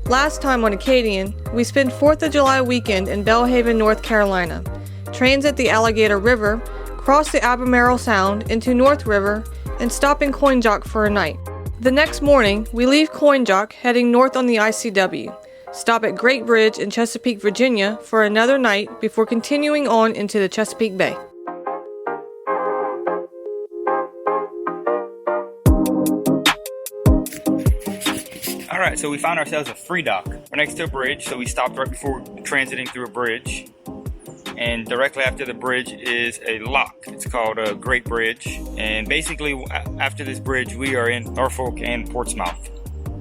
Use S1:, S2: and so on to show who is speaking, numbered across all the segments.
S1: Last time on Acadian, we spent 4th of July weekend in Belhaven, North Carolina, transit the Alligator River, cross the Albemarle Sound into North River, and stop in Coinjock for a night. The next morning, we leave Coinjock heading north on the ICW, stop at Great Bridge in Chesapeake, Virginia for another night before continuing on into the Chesapeake Bay.
S2: Alright, so we found ourselves a free dock. We're next to a bridge, so we stopped right before transiting through a bridge. And directly after the bridge is a lock. It's called a Great Bridge. And basically, after this bridge, we are in Norfolk and Portsmouth,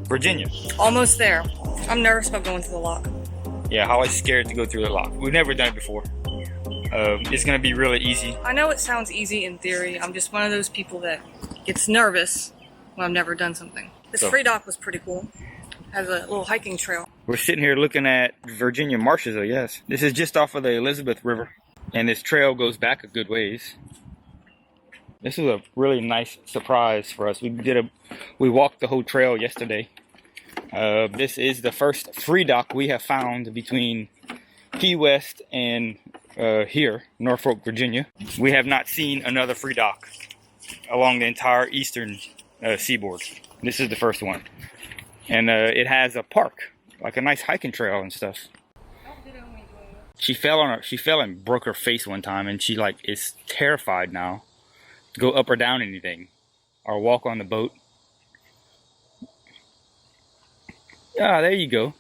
S2: Virginia.
S1: Almost there. I'm nervous about going through the lock.
S2: Yeah, Holly's scared to go through the lock. We've never done it before. It's gonna be really easy.
S1: I know it sounds easy in theory. I'm just one of those people that gets nervous when I've never done something. This free dock was pretty cool. Has a little hiking trail.
S2: We're sitting here looking at Virginia marshes, I guess. This is just off of the Elizabeth River, and this trail goes back a good ways. This is a really nice surprise for us. We walked the whole trail yesterday. This is the first free dock we have found between Key West and here, Norfolk, Virginia. We have not seen another free dock along the entire eastern seaboard. This is the first one. And it has a park, like a nice hiking trail and stuff. She fell and broke her face one time, and she is terrified now to go up or down anything or walk on the boat. Ah, there you go.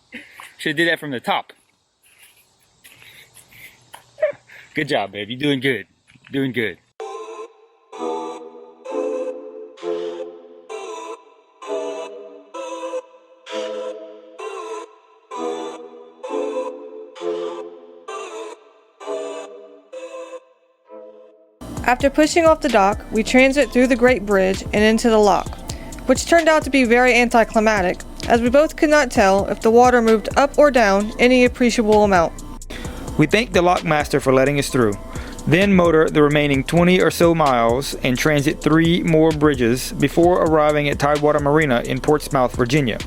S2: Should have did that from the top. Good job, babe. You're doing good. Doing good.
S1: After pushing off the dock, we transit through the Great Bridge and into the lock, which turned out to be very anticlimactic, as we both could not tell if the water moved up or down any appreciable amount.
S3: We thank the lockmaster for letting us through, then motor the remaining 20 or so miles and transit 3 more bridges before arriving at Tidewater Marina in Portsmouth, Virginia,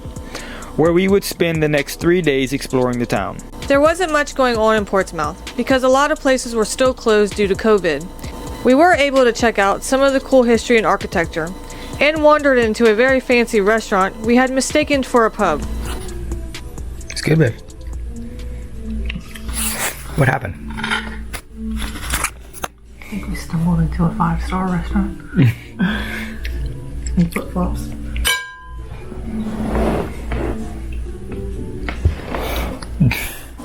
S3: where we would spend the next 3 days exploring the town.
S1: There wasn't much going on in Portsmouth, because a lot of places were still closed due to COVID. We were able to check out some of the cool history and architecture, and wandered into a very fancy restaurant we had mistaken for a pub.
S3: It's good, babe. What happened?
S1: I think we stumbled into a 5-star restaurant. In flip-flops.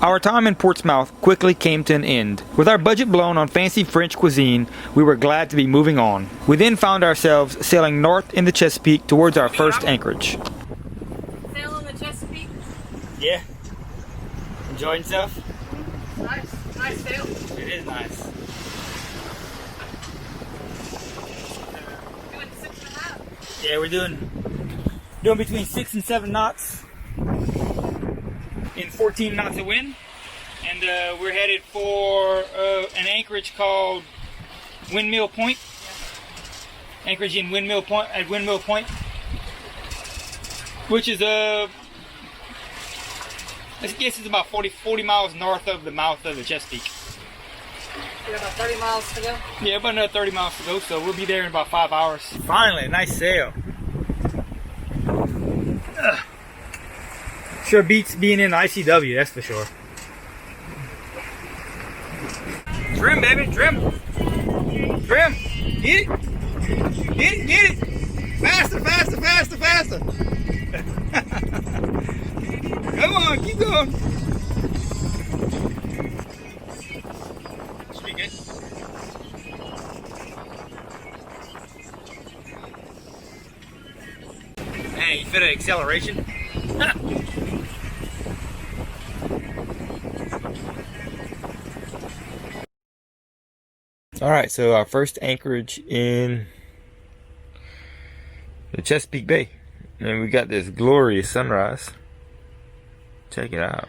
S3: Our time in Portsmouth quickly came to an end. With our budget blown on fancy French cuisine, we were glad to be moving on. We then found ourselves sailing north in the Chesapeake towards our first anchorage.
S1: Sail in the Chesapeake?
S2: Yeah. Enjoying yourself?
S1: Nice sail.
S2: It is nice.
S1: Doing 6.5.
S2: Yeah, we're doing between 6 and 7 knots. In 14 knots of wind, and we're headed for an anchorage called Windmill Point. Anchorage in Windmill Point, which is I guess it's about 40 miles north of the mouth of the Chesapeake.
S1: We got about 30 miles to go.
S2: Yeah, about another 30 miles to go, so we'll be there in about 5 hours. Finally, a nice sail. Sure beats being in the ICW, that's for sure. Trim, baby, trim. Trim. Get it. Get it, get it. Faster, faster, faster, faster. Come on, keep going. Should be good. Hey, you feel the acceleration?
S3: Alright, so our first anchorage in the Chesapeake Bay. And we got this glorious sunrise. Check it out.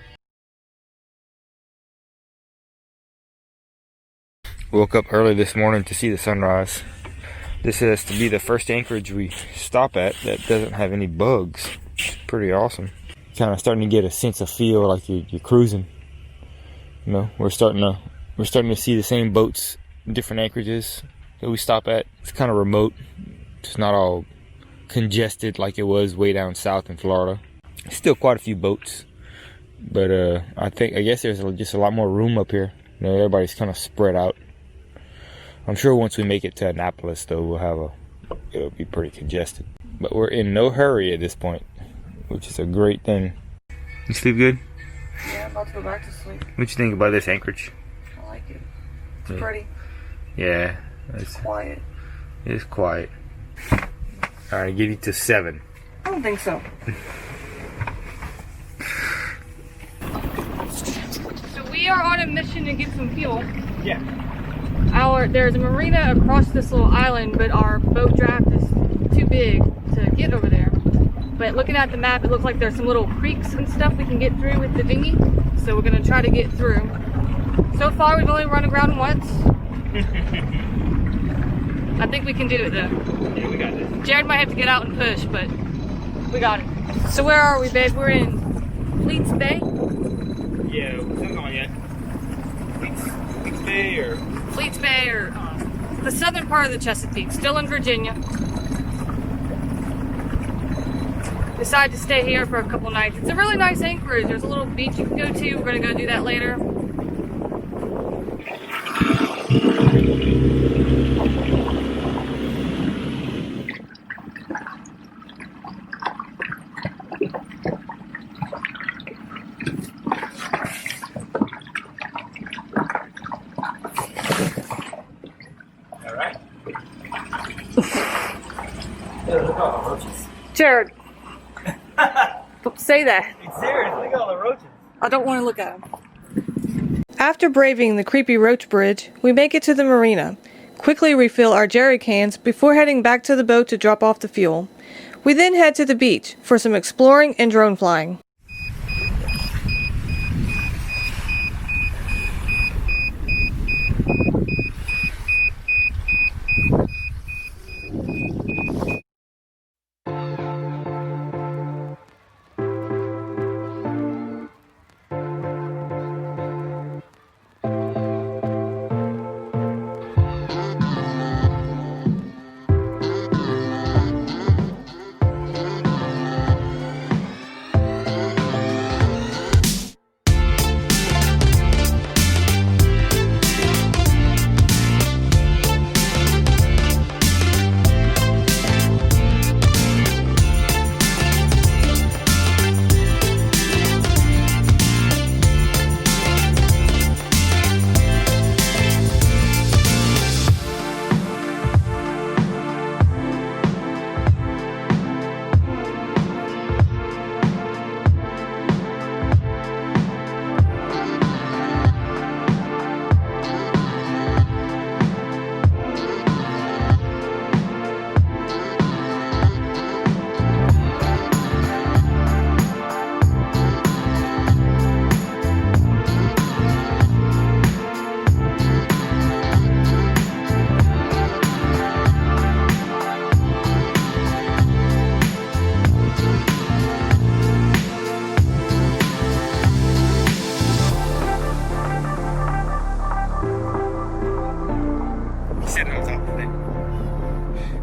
S3: Woke up early this morning to see the sunrise. This has to be the first anchorage we stop at that doesn't have any bugs. It's pretty awesome. Kind of starting to get a sense of feel like you're cruising. You know, we're starting to see the same boats in different anchorages that we stop at. It's kind of remote. It's not all congested like it was way down south in Florida. Still quite a few boats, but I guess there's just a lot more room up here. You know, everybody's kind of spread out. I'm sure once we make it to Annapolis, though, it'll be pretty congested. But we're in no hurry at this point, which is a great thing. You sleep good?
S1: Yeah, I'm about to go back to sleep.
S3: What you think about this anchorage?
S1: I like it. It's pretty.
S3: Yeah.
S1: It's quiet.
S3: It's quiet. Alright, give you to 7.
S1: I don't think so. So we are on a mission to get some fuel.
S3: Yeah.
S1: There's a marina across this little island, but our boat draft is too big to get over there. But looking at the map, it looks like there's some little creeks and stuff we can get through with the dinghy. So we're gonna try to get through. So far, we've only run aground once. I think we can do it though.
S3: Yeah, we got this.
S1: Jared might have to get out and push, but we got it. So where are we, babe? We're in Fleets Bay?
S3: Yeah, something like that. Fleets Bay or...
S1: Fleets Bay, or the southern part of the Chesapeake, still in Virginia. Decided to stay here for a couple nights. It's a really nice anchorage. There's a little beach you can go to. We're gonna go do that later. Jared, don't say that.
S3: It's serious, look at all the roaches.
S1: I don't want to look at them. After braving the creepy roach bridge, we make it to the marina, quickly refill our jerry cans before heading back to the boat to drop off the fuel. We then head to the beach for some exploring and drone flying.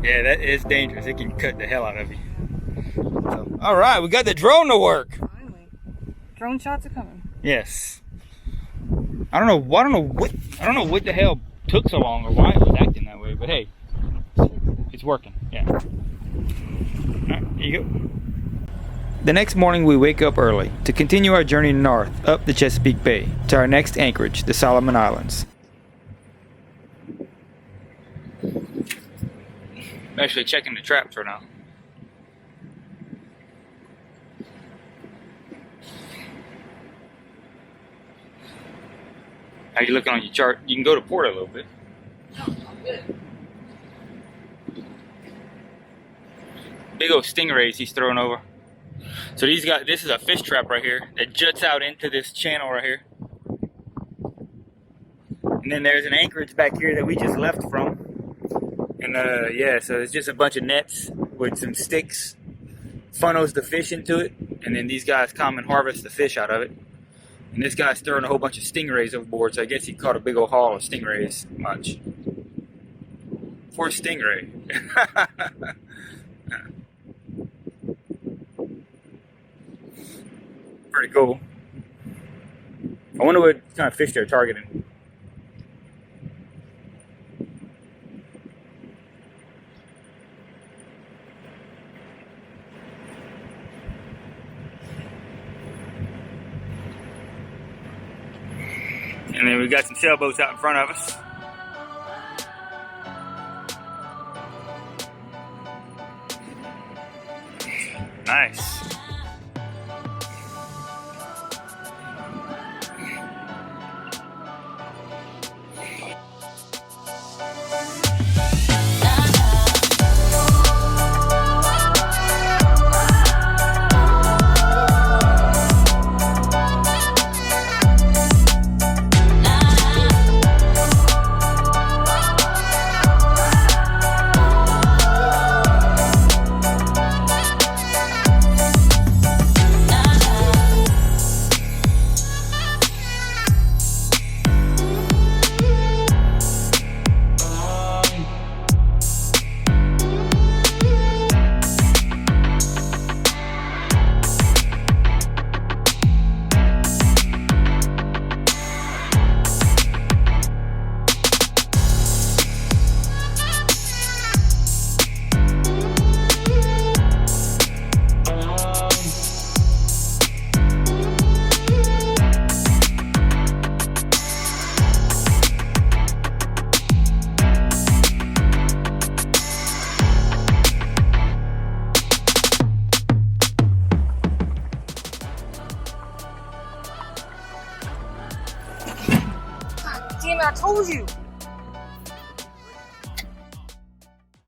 S3: Yeah, that is dangerous. It can cut the hell out of you. So, all right, we got the drone to work.
S1: Finally. Drone shots are coming.
S3: Yes. I don't know what the hell took so long or why it was acting that way, but hey, it's working. Yeah. All right, here you go. The next morning we wake up early to continue our journey north up the Chesapeake Bay to our next anchorage, the Solomon Islands. I'm actually checking the traps right now. How you looking on your chart? You can go to port a little bit.
S1: No,
S2: Big old stingrays he's throwing over. So these guys, this is a fish trap right here that juts out into this channel right here. And then there's an anchorage back here that we just left from. And yeah, so it's just a bunch of nets with some sticks, funnels the fish into it, and then these guys come and harvest the fish out of it. And this guy's throwing a whole bunch of stingrays overboard, so I guess he caught a big old haul of stingrays. Much. For a stingray. Pretty cool. I wonder what kind of fish they're targeting. And then we got some sailboats out in front of us. Nice.
S1: Damn it, I told you.